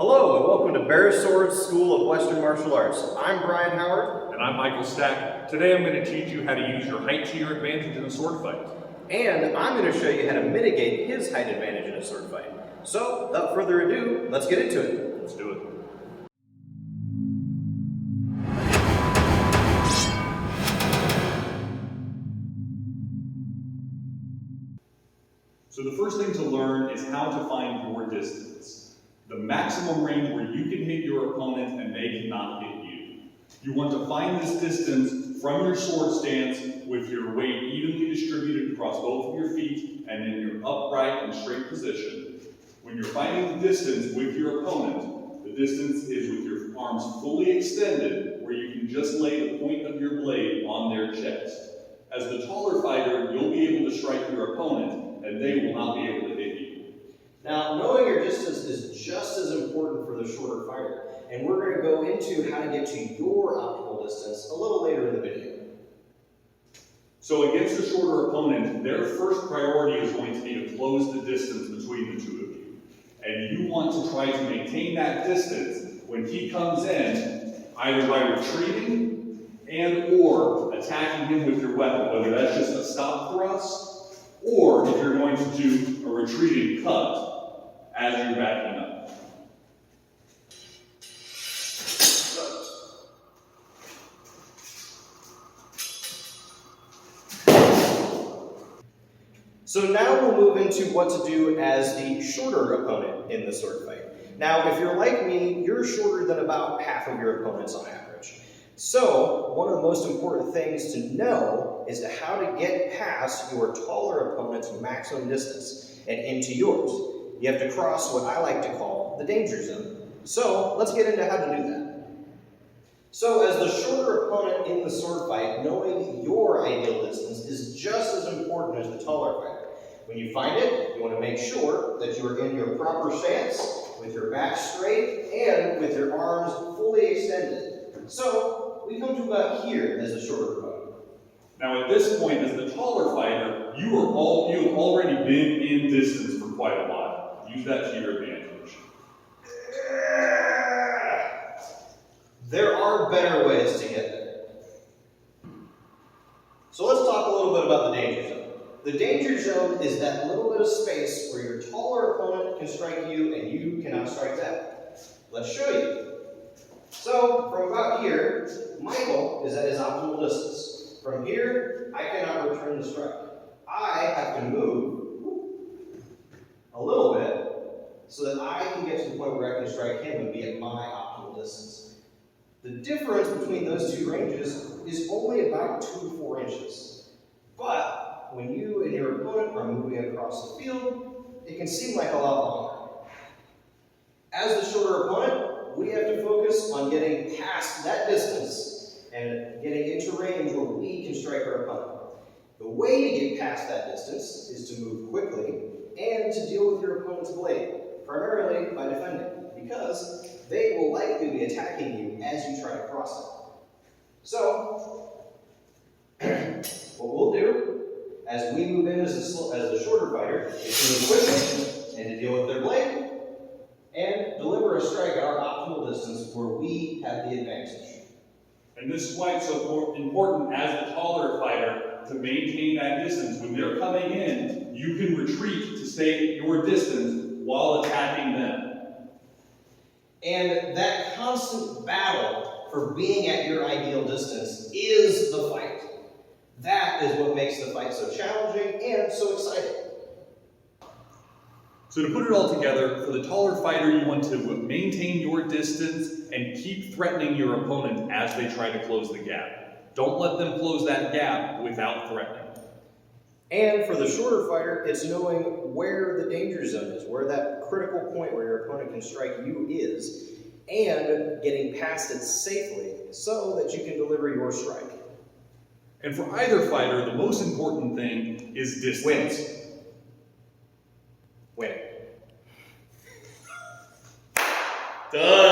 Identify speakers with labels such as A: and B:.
A: Hello and welcome to Bear Swords School of Western Martial Arts. I'm Brian Howard.
B: And I'm Michael Stack. Today I'm going to teach you how to use your height to your advantage in a sword fight.
A: And I'm going to show you how to mitigate his height advantage in a sword fight. So, without further ado, let's get into it.
B: Let's do it. So the first thing to learn is how to find your distance. The maximum range where you can hit your opponent and they cannot hit you. You want to find this distance from your sword stance with your weight evenly distributed across both of your feet and in your upright and straight position. When you're finding the distance with your opponent, the distance is with your arms fully extended where you can just lay the point of your blade on their chest. As the taller fighter, you'll be able to strike your opponent and they will not be able to hit you.
A: Now, knowing your distance is just as important for the shorter fighter, and we're going to go into how to get to your optimal distance a little later in the video.
B: So against a shorter opponent, their first priority is going to be to close the distance between the two of you. And you want to try to maintain that distance when he comes in, either by retreating and or attacking him with your weapon, whether that's just a stop thrust, or if you're going to do a retreating cut as you're backing up.
A: So now we'll move into what to do as the shorter opponent in the sword fight. Now, if you're like me, you're shorter than about half of your opponents on average. So, one of the most important things to know is how to get past your taller opponent's maximum distance and into yours. You have to cross what I like to call the danger zone. So, let's get into how to do that. So, as the shorter opponent in the sword fight, knowing your ideal distance is just as important as the taller fighter. When you find it, you want to make sure that you are in your proper stance, with your back straight, and with your arms fully extended. So, we come to about here as the shorter opponent.
B: Now at this point, as the taller fighter, you have already been in distance for quite a while. Use that to your advantage.
A: There are better ways to get there. So let's talk a little bit about the danger zone. The danger zone is that little bit of space where your taller opponent can strike you and you cannot strike them. Let's show you. So from about here, Michael is at his optimal distance. From here, I cannot return the strike. I have to move a little bit so that I can get to the point where I can strike him and be at my optimal distance. The difference between those two ranges is only about 2 to 4 inches. But when you and your opponent are moving across the field, it can seem like a lot longer. As the shorter opponent, we have to focus on getting past that distance and getting into range where we can strike our opponent. The way to get past that distance is to move quickly and to deal with your opponent's blade, primarily by defending, because they will likely be attacking you as you try to cross it. So, what we'll do as we move in as the shorter fighter is to move quickly and to deal with their blade and deliver a strike at our optimal distance where we have the advantage.
B: And this is why it's so important as the taller fighter to maintain that distance. When they're coming in, you can retreat to stay at your distance while attacking them.
A: And that constant battle for being at your ideal distance is the fight. That is what makes the fight so challenging and so exciting.
B: So to put it all together, for the taller fighter, you want to maintain your distance and keep threatening your opponent as they try to close the gap. Don't let them close that gap without threatening.
A: And for the shorter fighter, it's knowing where the danger zone is, where that critical point where your opponent can strike you is, and getting past it safely so that you can deliver your strike.
B: And for either fighter, the most important thing is distance.
A: Win. Done.